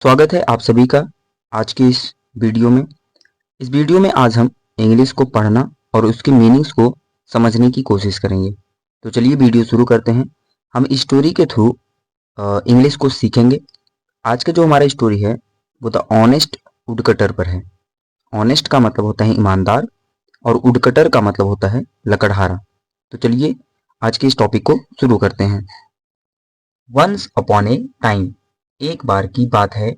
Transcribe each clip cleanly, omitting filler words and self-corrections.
स्वागत है आप सभी का आज की इस वीडियो में। इस वीडियो में आज हम इंग्लिश को पढ़ना और उसके मीनिंग्स को समझने की कोशिश करेंगे। तो चलिए वीडियो शुरू करते हैं। हम इस स्टोरी के थ्रू इंग्लिश को सीखेंगे। आज का जो हमारा स्टोरी है वो द ऑनेस्ट वुडकटर पर है। ऑनेस्ट का मतलब होता है ईमानदार और वुडकटर का मतलब होता है लकड़हारा। तो चलिए आज के इस टॉपिक को शुरू करते हैं। वंस अपॉन ए टाइम, एक बार की बात है,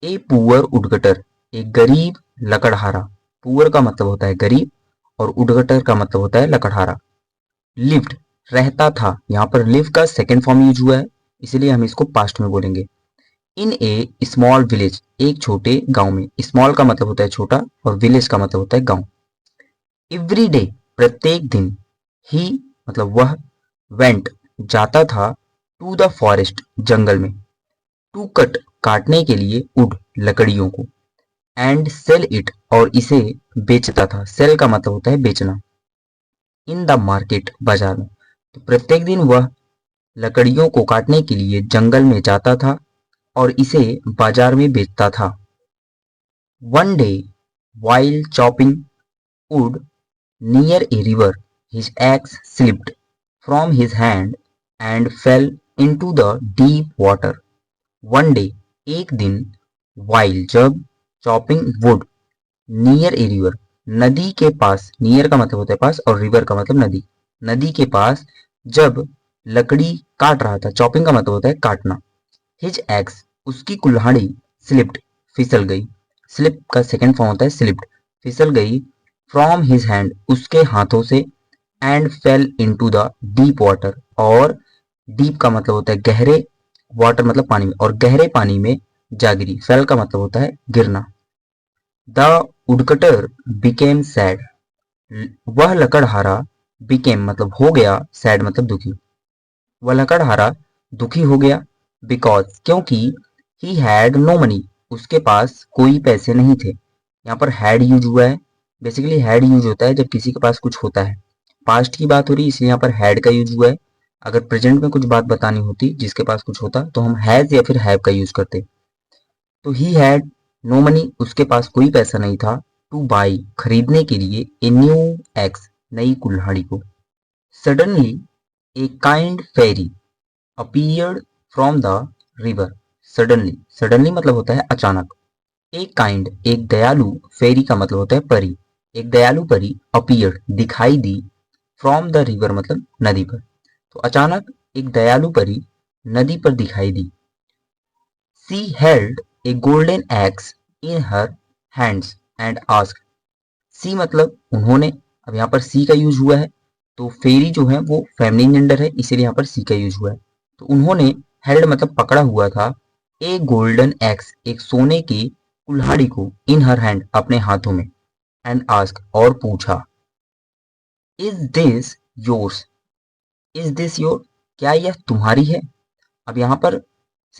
ए पुअर वुडकटर, एक गरीब लकड़हारा। पुअर का मतलब होता है गरीब और वुडकटर का मतलब होता है लकड़हारा। लिव्ड रहता था, यहाँ पर लिव का सेकेंड फॉर्म यूज हुआ है इसलिए हम इसको पास्ट में बोलेंगे। इन ए स्मॉल विलेज, एक छोटे गांव में। स्मॉल का मतलब होता है छोटा और विलेज का मतलब होता है गांव। एवरी डे प्रत्येक दिन, ही मतलब वह, वेंट जाता था, टू द फॉरेस्ट जंगल में, टू कट काटने के लिए, वुड लकड़ियों को, एंड सेल इट और इसे बेचता था। सेल का मतलब होता है बेचना। इन द मार्केट बाजार में, तो प्रत्येक दिन वह लकड़ियों को काटने के लिए जंगल में जाता था और इसे बाजार में बेचता था। One day while chopping would near a river, his ex slipped from his hand and fail into the deep water. One day एक दिन, वाइल जब, chopping would near a river नदी के पास, नियर का मतलब होता है पास और रिवर का मतलब नदी, नदी के पास जब लकड़ी काट रहा था, चॉपिंग का मतलब होता है काटना। हिज एक्स उसकी कुल्हाड़ी, स्लिप्ड फिसल गई, स्लिप का सेकेंड फॉर्म होता है स्लिप्ड, फिसल गई, फ्रॉम हिज हैंड उसके हाथों से, and fail into the deep water और डीप का मतलब होता है गहरे, वाटर मतलब पानी में और गहरे पानी में जा गिरी। फेल का मतलब होता है गिरना। द वुडकटर बिकेम सैड, वह लकड़हारा, बिकेम मतलब हो गया, सैड मतलब दुखी, वह लकड़हारा दुखी हो गया, बिकॉज क्योंकि, ही हैड नो मनी उसके पास कोई पैसे नहीं थे। यहाँ पर हैड यूज हुआ है। बेसिकली हैड यूज होता है जब किसी के पास कुछ होता है। पास्ट की बात हो रही है इसलिए यहाँ पर हैड का यूज हुआ है। अगर प्रेजेंट में कुछ बात बतानी होती जिसके पास कुछ होता तो हम हैज या फिर हैव का यूज करते। तो ही हैड नो मनी उसके पास कोई पैसा नहीं था, टू बाई खरीदने के लिए, ए न्यू एक्स नई कुल्हाड़ी को। Suddenly a kind fairy appeared from the river. Suddenly, suddenly मतलब होता है अचानक। एक काइंड एक दयालु, फेरी का मतलब होता है परी, एक दयालु परी, अपीयर्ड दिखाई दी, फ्रॉम द रिवर मतलब नदी पर। तो अचानक एक दयालु परी नदी पर दिखाई दी। She held a golden axe in her hands and asked, see मतलब उन्होंने, अब यहाँ पर सी का यूज हुआ है तो फेरी जो है वो फेमिनिन जेंडर है इसीलिए यहाँ पर सी का यूज हुआ है। तो उन्होंने हेल्ड मतलब पकड़ा हुआ था, ए गोल्डन एक्स एक सोने की कुल्हाड़ी को, इन हर हैंड अपने हाथों में, एंड आस्क और पूछा, is this yours, is this your क्या यह तुम्हारी है। अब यहाँ पर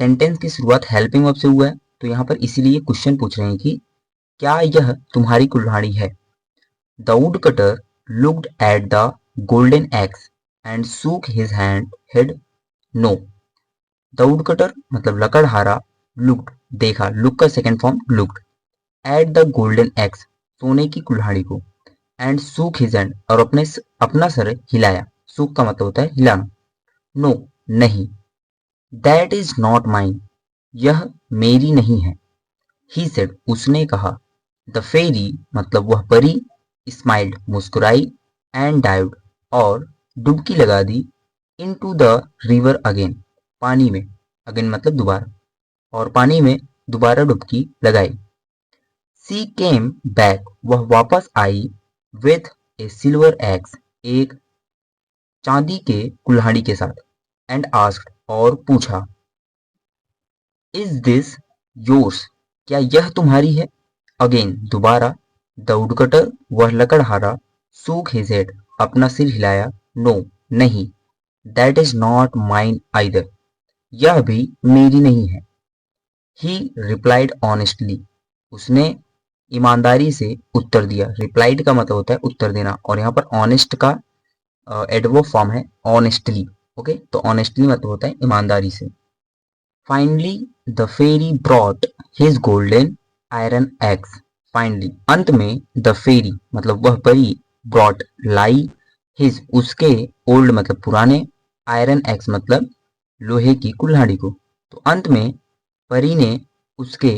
सेंटेंस की शुरुआत हेल्पिंग वर्ब से हुआ है तो यहाँ पर इसीलिए क्वेश्चन पूछ रहे हैं कि क्या यह तुम्हारी कुल्हाड़ी है। The woodcutter looked at the golden axe and shook his head no. The woodcutter मतलब लकड़हारा, looked देखा, look का second form looked, at the golden axe सोने की कुल्हाड़ी को, and shook his hand और अपना सर हिलाया। shook का मतलब होता है हिलाना। no नहीं, that is not mine यह मेरी नहीं है। he said उसने कहा। द फेरी मतलब वह परी, स्माइल्ड मुस्कुराई, एंड डाइव्ड और डुबकी लगा दी, इनटू द रिवर अगेन पानी में, अगेन मतलब दोबारा, और पानी में दोबारा डुबकी लगाई। सी केम बैक वह वापस आई, विथ ए सिल्वर एक्स एक चांदी के कुल्हाड़ी के साथ, एंड आस्क्ड और पूछा, इज दिस योर्स क्या यह तुम्हारी है। अगेन दोबारा, द वुडकटर वह लकड़हारा, सूक हिज हेड अपना सिर हिलाया, नो नहीं, that is not mine either यह भी मेरी नहीं है। ही रिप्लाइड ऑनेस्टली उसने ईमानदारी से उत्तर दिया। रिप्लाइड का मतलब होता है उत्तर देना और यहाँ पर ऑनेस्ट का एडवर्ब फॉर्म है ऑनेस्टली। ओके, तो ऑनेस्टली मतलब होता है ईमानदारी से। Finally the fairy brought his golden iron axe. Finally अंत में द फेरी मतलब वह परी ब्रॉट लाई हिज उसके ओल्ड मतलब पुराने आयरन एक्स मतलब लोहे की कुल्हाड़ी को। तो अंत में परी ने उसके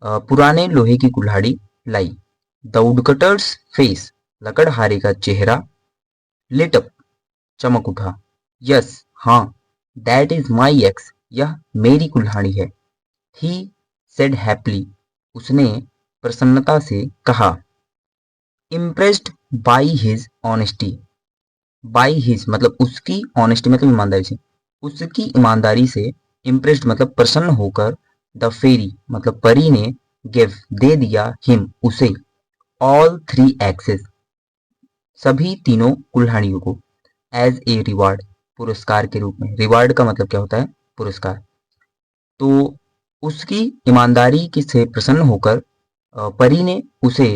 पुराने लोहे की कुल्हाड़ी लाई। द वुडकटर्स फेस लकड़हारे का चेहरा लिट अप चमक उठा। यस हाँ, दैट इज माई एक्स यह मेरी कुल्हाड़ी है। ही सेड हैप्पीली उसने प्रसन्नता से कहा। Impressed by his honesty, by his मतलब उसकी ऑनेस्टी मतलब ईमानदारी से, उसकी ईमानदारी से इम्प्रेस्ड मतलब प्रसन्न होकर द फेरी मतलब परी ने गिव दे दिया हिम उसे ऑल थ्री एक्सेस सभी तीनों कुल्हाड़ियों को एज ए रिवार्ड पुरस्कार के रूप में। रिवार्ड का मतलब क्या होता है? पुरस्कार। तो उसकी ईमानदारी की से प्रसन्न होकर परी ने उसे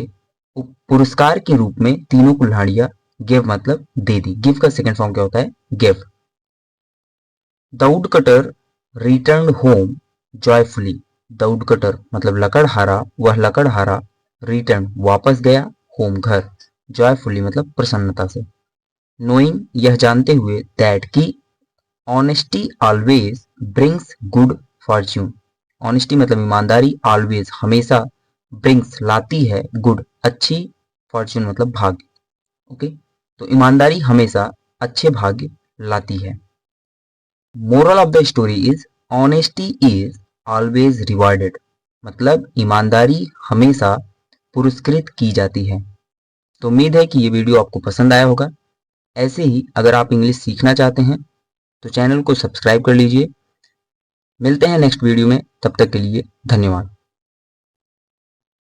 पुरस्कार के रूप में तीनों कुल्हाड़ियां गिव मतलब दे दी। गिव का सेकंड फॉर्म क्या होता है? Give. The woodcutter return home joyfully. The woodcutter मतलब लकड़हारा, वह लकड़हारा रिटर्न वापस गया, होम घर, जॉयफुली मतलब प्रसन्नता से। नोइंग यह जानते हुए दैट की honesty always brings good Fortune. Honesty मतलब ईमानदारी, ऑलवेज हमेशा, ब्रिंग्स लाती है, गुड अच्छी, फॉर्च्यून मतलब भाग्य। ओके, तो ईमानदारी हमेशा अच्छे भाग्य लाती है। Moral of the story is honesty is always rewarded मतलब ईमानदारी हमेशा पुरस्कृत की जाती है। तो उम्मीद है कि ये वीडियो आपको पसंद आया होगा। ऐसे ही अगर आप इंग्लिश सीखना चाहते हैं तो चैनल को सब्सक्राइब कर लीजिए। मिलते हैं नेक्स्ट वीडियो में, तब तक के लिए धन्यवाद।